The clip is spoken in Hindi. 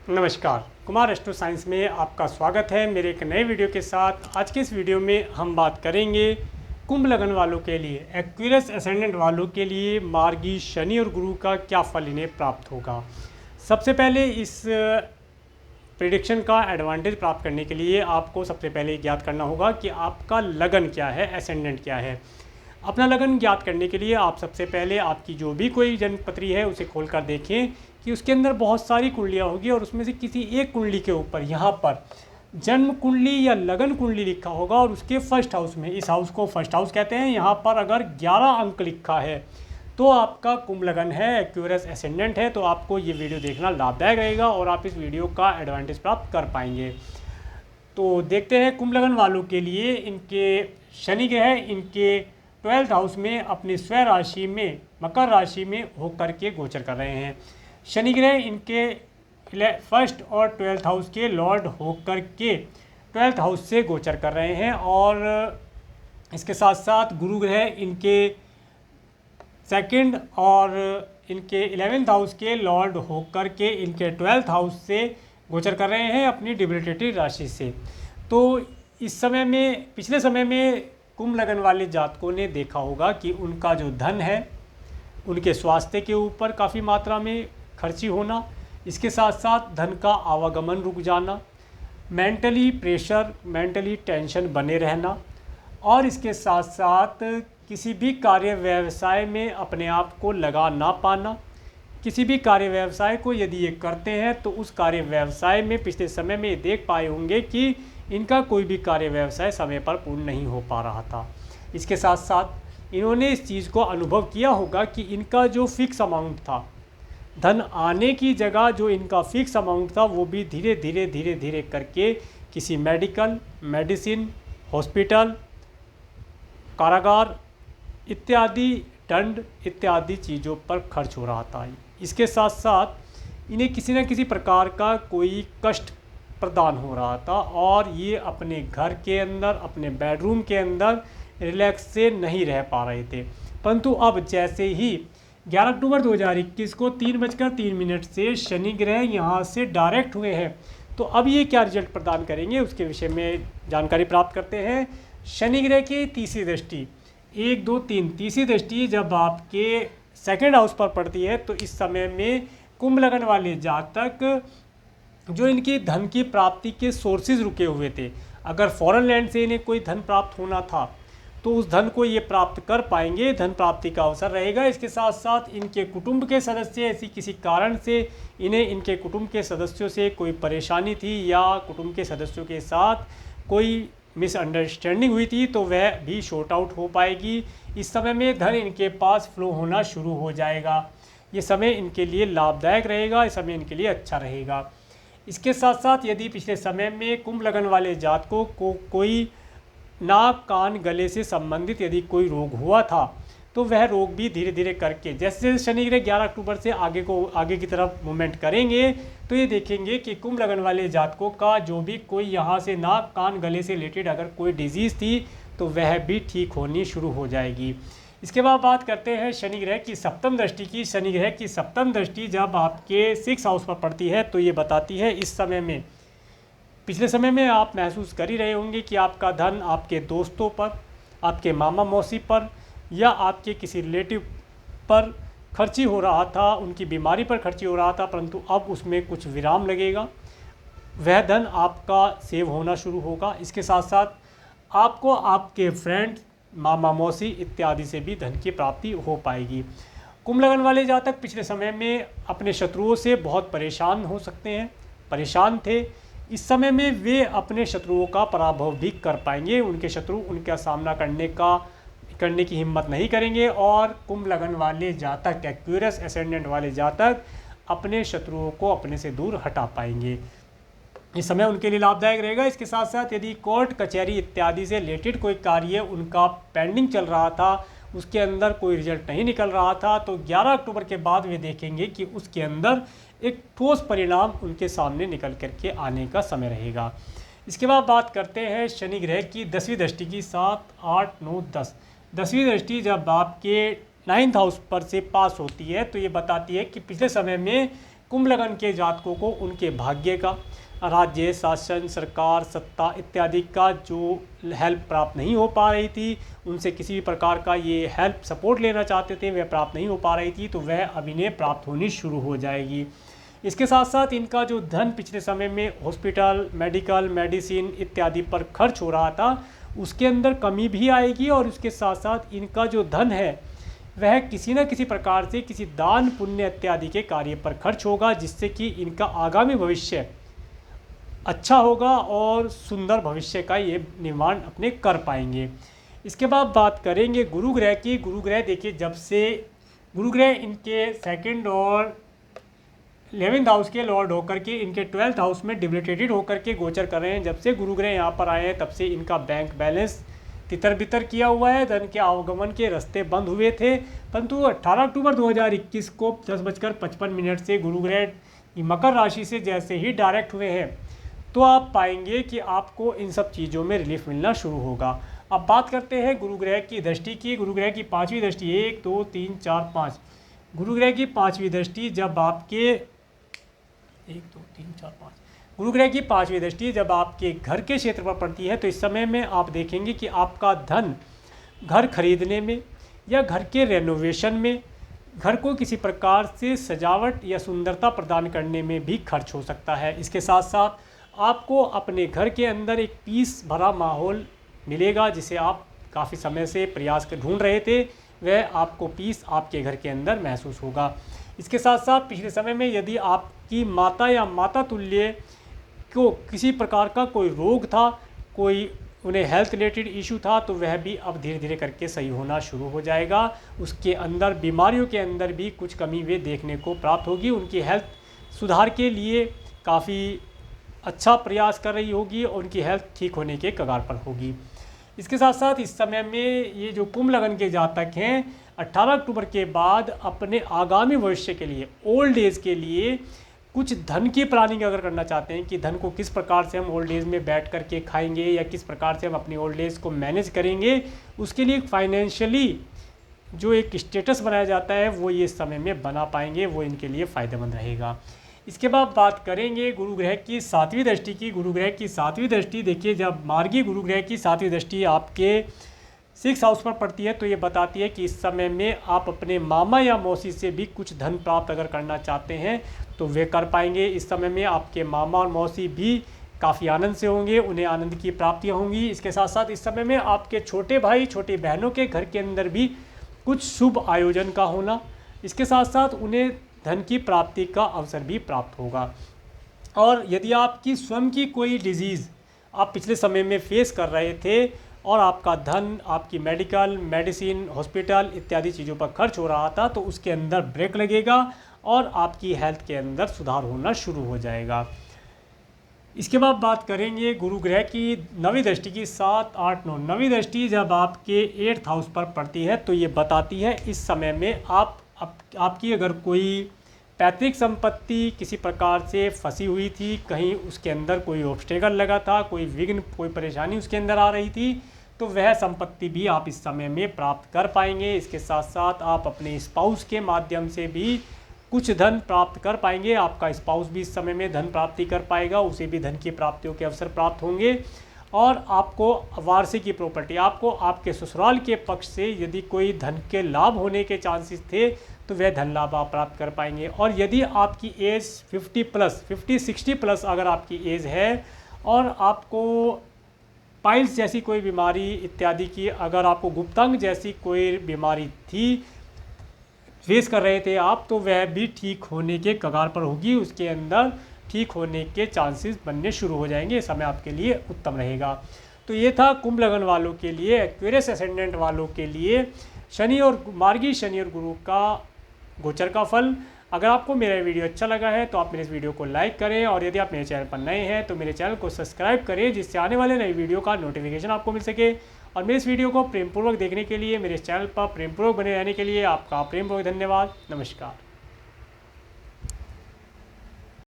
नमस्कार, कुमार एस्ट्रो साइंस में आपका स्वागत है मेरे एक नए वीडियो के साथ। आज के इस वीडियो में हम बात करेंगे कुंभ लगन वालों के लिए, एक्वेरियस एसेंडेंट वालों के लिए मार्गी शनि और गुरु का क्या फल इन्हें प्राप्त होगा। सबसे पहले इस प्रेडिक्शन का एडवांटेज प्राप्त करने के लिए आपको सबसे पहले ज्ञात करना होगा कि आपका लगन क्या है, एसेंडेंट क्या है। अपना लगन ज्ञात करने के लिए आप सबसे पहले आपकी जो भी कोई जन्मपत्री है उसे खोलकर देखें कि उसके अंदर बहुत सारी कुंडलियाँ होगी और उसमें से किसी एक कुंडली के ऊपर यहाँ पर जन्म कुंडली या लगन कुंडली लिखा होगा और उसके फर्स्ट हाउस में, इस हाउस को फर्स्ट हाउस कहते हैं, यहाँ पर अगर 11 अंक लिखा है तो आपका कुंभ लगन है, एक्वेरियस एसेंडेंट है। तो आपको ये वीडियो देखना लाभदायक रहेगा और आप इस वीडियो का एडवांटेज प्राप्त कर पाएंगे। तो देखते हैं कुंभ लगन वालों के लिए इनके शनि ग्रह इनके 12th हाउस में अपनी स्वयं राशि में मकर राशि में होकर के गोचर कर रहे हैं। शनि ग्रह इनके फर्स्ट और 12th हाउस के लॉर्ड होकर के 12th हाउस से गोचर कर रहे हैं और इसके साथ साथ गुरु ग्रह इनके सेकंड और इनके 11th हाउस के लॉर्ड होकर के इनके 12th हाउस से गोचर कर रहे हैं अपनी डिबिलिटेटिव राशि से। तो इस समय में, पिछले समय में कुंभ लगन वाले जातकों ने देखा होगा कि उनका जो धन है उनके स्वास्थ्य के ऊपर काफ़ी मात्रा में खर्ची होना, इसके साथ साथ धन का आवागमन रुक जाना, मेंटली प्रेशर, मेंटली टेंशन बने रहना और इसके साथ साथ किसी भी कार्य व्यवसाय में अपने आप को लगा ना पाना। किसी भी कार्य व्यवसाय को यदि ये करते हैं तो उस कार्य व्यवसाय में पिछले समय में ये देख पाए होंगे कि इनका कोई भी कार्य व्यवसाय समय पर पूर्ण नहीं हो पा रहा था। इसके साथ साथ इन्होंने इस चीज़ को अनुभव किया होगा कि इनका जो फिक्स अमाउंट था, धन आने की जगह जो इनका फिक्स अमाउंट था वो भी धीरे धीरे करके किसी मेडिसिन, हॉस्पिटल, कारागार इत्यादि, दंड इत्यादि चीज़ों पर खर्च हो रहा था। इसके साथ साथ इन्हें किसी न किसी प्रकार का कोई कष्ट प्रदान हो रहा था और ये अपने घर के अंदर, अपने बेडरूम के अंदर रिलैक्स से नहीं रह पा रहे थे। परंतु अब जैसे ही 11 अक्टूबर 2021 को 3:03 से शनि ग्रह यहाँ से डायरेक्ट हुए हैं, तो अब ये क्या रिजल्ट प्रदान करेंगे उसके विषय में जानकारी प्राप्त करते हैं। शनि ग्रह की तीसरी दृष्टि, 1, 2, 3 तीसरी दृष्टि जब आपके सेकंड हाउस पर पड़ती है तो इस समय में कुंभ लगन वाले जातक जो इनकी धन की प्राप्ति के सोर्सेज रुके हुए थे, अगर फॉरेन लैंड से इन्हें कोई धन प्राप्त होना था तो उस धन को ये प्राप्त कर पाएंगे, धन प्राप्ति का अवसर रहेगा। इसके साथ साथ इनके कुटुंब के सदस्य ऐसी किसी कारण से इन्हें इनके कुटुंब के सदस्यों से कोई परेशानी थी या कुटुंब के सदस्यों के साथ कोई मिसअंडरस्टैंडिंग हुई थी तो वह भी शॉर्ट आउट हो पाएगी। इस समय में धन इनके पास फ्लो होना शुरू हो जाएगा। ये समय इनके लिए लाभदायक रहेगा, इस समय इनके लिए अच्छा रहेगा। इसके साथ साथ यदि पिछले समय में कुंभ लगन वाले जातकों को कोई नाक, कान, गले से संबंधित यदि कोई रोग हुआ था तो वह रोग भी धीरे धीरे करके, जैसे शनि ग्रह 11 अक्टूबर से आगे की तरफ मूवमेंट करेंगे तो ये देखेंगे कि कुंभ लगन वाले जातकों का जो भी कोई यहाँ से नाक, कान, गले से रिलेटेड अगर कोई डिजीज़ थी तो वह भी ठीक होनी शुरू हो जाएगी। इसके बाद बात करते हैं शनि ग्रह की सप्तम दृष्टि की। शनि ग्रह की सप्तम दृष्टि जब आपके 6 हाउस पर पड़ती है तो ये बताती है इस समय में, पिछले समय में आप महसूस कर ही रहे होंगे कि आपका धन आपके दोस्तों पर, आपके मामा मौसी पर या आपके किसी रिलेटिव पर खर्ची हो रहा था, उनकी बीमारी पर खर्ची हो रहा था, परंतु अब उसमें कुछ विराम लगेगा, वह धन आपका सेव होना शुरू होगा। इसके साथ साथ आपको आपके फ्रेंड, मामा मौसी इत्यादि से भी धन की प्राप्ति हो पाएगी। कुंभ लगन वाले जातक पिछले समय में अपने शत्रुओं से बहुत परेशान हो सकते हैं, परेशान थे। इस समय में वे अपने शत्रुओं का पराभव भी कर पाएंगे, उनके शत्रु उनका सामना करने की हिम्मत नहीं करेंगे और कुंभ लगन वाले जातक, एक्वेरियस एसेंडेंट वाले जातक अपने शत्रुओं को अपने से दूर हटा पाएंगे। इस समय उनके लिए लाभदायक रहेगा। इसके साथ साथ यदि कोर्ट कचहरी इत्यादि से रिलेटेड कोई कार्य उनका पेंडिंग चल रहा था, उसके अंदर कोई रिजल्ट नहीं निकल रहा था, तो 11 अक्टूबर के बाद वे देखेंगे कि उसके अंदर एक ठोस परिणाम उनके सामने निकल करके आने का समय रहेगा। इसके बाद बात करते हैं शनि ग्रह की 10वीं दृष्टि की। 7, 8, 9, 10 10वीं दृष्टि जब आपके 9th हाउस पर से पास होती है तो ये बताती है कि पिछले समय में कुंभ लगन के जातकों को उनके भाग्य का, राज्य शासन, सरकार, सत्ता इत्यादि का जो हेल्प प्राप्त नहीं हो पा रही थी, उनसे किसी भी प्रकार का ये हेल्प सपोर्ट लेना चाहते थे, वह प्राप्त नहीं हो पा रही थी, तो वह अब इन्हें प्राप्त होनी शुरू हो जाएगी। इसके साथ साथ इनका जो धन पिछले समय में हॉस्पिटल, मेडिकल, मेडिसिन इत्यादि पर खर्च हो रहा था, उसके अंदर कमी भी आएगी। और उसके साथ साथ इनका जो धन है वह किसी न किसी प्रकार से किसी दान पुण्य इत्यादि के कार्य पर खर्च होगा, जिससे कि इनका आगामी भविष्य अच्छा होगा और सुंदर भविष्य का ये निर्माण अपने कर पाएंगे। इसके बाद बात करेंगे गुरु ग्रह की। गुरु ग्रह देखिए, जब से गुरु ग्रह इनके सेकंड और 11th हाउस के लॉर्ड होकर के इनके 12th हाउस में डिबिलिटेटेड होकर के गोचर कर रहे हैं। जब से गुरु ग्रह यहाँ पर आए हैं तब से इनका बैंक बैलेंस तितर बितर किया हुआ है, धन के आवागमन के रास्ते बंद हुए थे। परंतु 18 अक्टूबर 2021 को 10:55 से गुरु ग्रह मकर राशि से जैसे ही डायरेक्ट हुए हैं, तो आप पाएंगे कि आपको इन सब चीज़ों में रिलीफ मिलना शुरू होगा। अब बात करते हैं गुरु ग्रह की दृष्टि की। गुरु ग्रह की 5वीं दृष्टि, 1 2 3 4 5, गुरु ग्रह की 5वीं दृष्टि जब आपके 1 2 3 4 5 गुरु ग्रह की 5वीं दृष्टि जब आपके घर के क्षेत्र पर पड़ती है, तो इस समय में आप देखेंगे कि आपका धन घर खरीदने में या घर के रेनोवेशन में, घर को किसी प्रकार से सजावट या सुंदरता प्रदान करने में भी खर्च हो सकता है। इसके साथ साथ आपको अपने घर के अंदर एक पीस भरा माहौल मिलेगा, जिसे आप काफ़ी समय से प्रयास कर ढूंढ रहे थे, वह आपको पीस आपके घर के अंदर महसूस होगा। इसके साथ साथ पिछले समय में यदि आपकी माता या माता तुल्य को किसी प्रकार का कोई रोग था, कोई उन्हें हेल्थ रिलेटेड इशू था, तो वह भी अब धीरे धीरे करके सही होना शुरू हो जाएगा। उसके अंदर बीमारियों के अंदर भी कुछ कमी वे देखने को प्राप्त होगी। उनकी हेल्थ सुधार के लिए काफ़ी अच्छा प्रयास कर रही होगी और उनकी हेल्थ ठीक होने के कगार पर होगी। इसके साथ साथ इस समय में ये जो कुंभ लगन के जातक हैं, 18 अक्टूबर के बाद अपने आगामी भविष्य के लिए, ओल्ड एज के लिए कुछ धन की प्लानिंग अगर करना चाहते हैं कि धन को किस प्रकार से हम ओल्ड एज में बैठ करके खाएंगे या किस प्रकार से हम अपनी ओल्ड एज को मैनेज करेंगे, उसके लिए फाइनेंशियली जो एक स्टेटस बनाया जाता है वो ये समय में बना पाएंगे, वो इनके लिए फ़ायदेमंद रहेगा। इसके बाद बात करेंगे गुरु ग्रह की 7वीं दृष्टि की। गुरु ग्रह की 7वीं दृष्टि देखिए, जब मार्गी गुरु ग्रह की 7वीं दृष्टि आपके 6th हाउस पर पड़ती है, तो ये बताती है कि इस समय में आप अपने मामा या मौसी से भी कुछ धन प्राप्त अगर करना चाहते हैं तो वे कर पाएंगे। इस समय में आपके मामा और मौसी भी काफ़ी आनंद से होंगे, उन्हें आनंद की प्राप्तियाँ होंगी। इसके साथ साथ इस समय में आपके छोटे भाई छोटी बहनों के घर के अंदर भी कुछ शुभ आयोजन का होना, इसके साथ साथ उन्हें धन की प्राप्ति का अवसर भी प्राप्त होगा। और यदि आपकी स्वयं की कोई डिजीज़ आप पिछले समय में फेस कर रहे थे और आपका धन आपकी मेडिकल, मेडिसिन, हॉस्पिटल इत्यादि चीज़ों पर खर्च हो रहा था, तो उसके अंदर ब्रेक लगेगा और आपकी हेल्थ के अंदर सुधार होना शुरू हो जाएगा। इसके बाद बात करेंगे गुरु ग्रह की 9वीं दृष्टि की। 7 8 9 9वीं दृष्टि जब आपके 8th हाउस पर पड़ती है, तो ये बताती है इस समय में आपकी अगर कोई पैतृक संपत्ति किसी प्रकार से फंसी हुई थी, कहीं उसके अंदर कोई ऑब्स्टेकल लगा था, कोई विघ्न, कोई परेशानी उसके अंदर आ रही थी, तो वह संपत्ति भी आप इस समय में प्राप्त कर पाएंगे। इसके साथ साथ आप अपने स्पाउस के माध्यम से भी कुछ धन प्राप्त कर पाएंगे। आपका स्पाउस भी इस समय में धन प्राप्ति कर पाएगा, उसे भी धन की प्राप्तियों के अवसर प्राप्त होंगे। और आपको वार्षिकी प्रॉपर्टी, आपको आपके ससुराल के पक्ष से यदि कोई धन के लाभ होने के चांसेस थे, तो वह धन लाभ आप प्राप्त कर पाएंगे। और यदि आपकी एज 50-60 प्लस अगर आपकी एज है और आपको पाइल्स जैसी कोई बीमारी इत्यादि की, अगर आपको गुप्तांग जैसी कोई बीमारी थी, फेस कर रहे थे आप, तो वह भी ठीक होने के कगार पर होगी। उसके अंदर ठीक होने के चांसेस बनने शुरू हो जाएंगे। समय आपके लिए उत्तम रहेगा। तो ये था कुंभ लगन वालों के लिए, एक्वेरियस एसेंडेंट वालों के लिए शनि और मार्गी शनि और गुरु का गोचर का फल। अगर आपको मेरा वीडियो अच्छा लगा है तो आप मेरे इस वीडियो को लाइक करें, और यदि आप मेरे चैनल पर नए हैं तो मेरे चैनल को सब्सक्राइब करें, जिससे आने वाले नए वीडियो का नोटिफिकेशन आपको मिल सके। और मेरे इस वीडियो को प्रेमपूर्वक देखने के लिए, मेरे चैनल पर प्रेमपूर्वक बने रहने के लिए आपका प्रेमपूर्वक धन्यवाद। नमस्कार।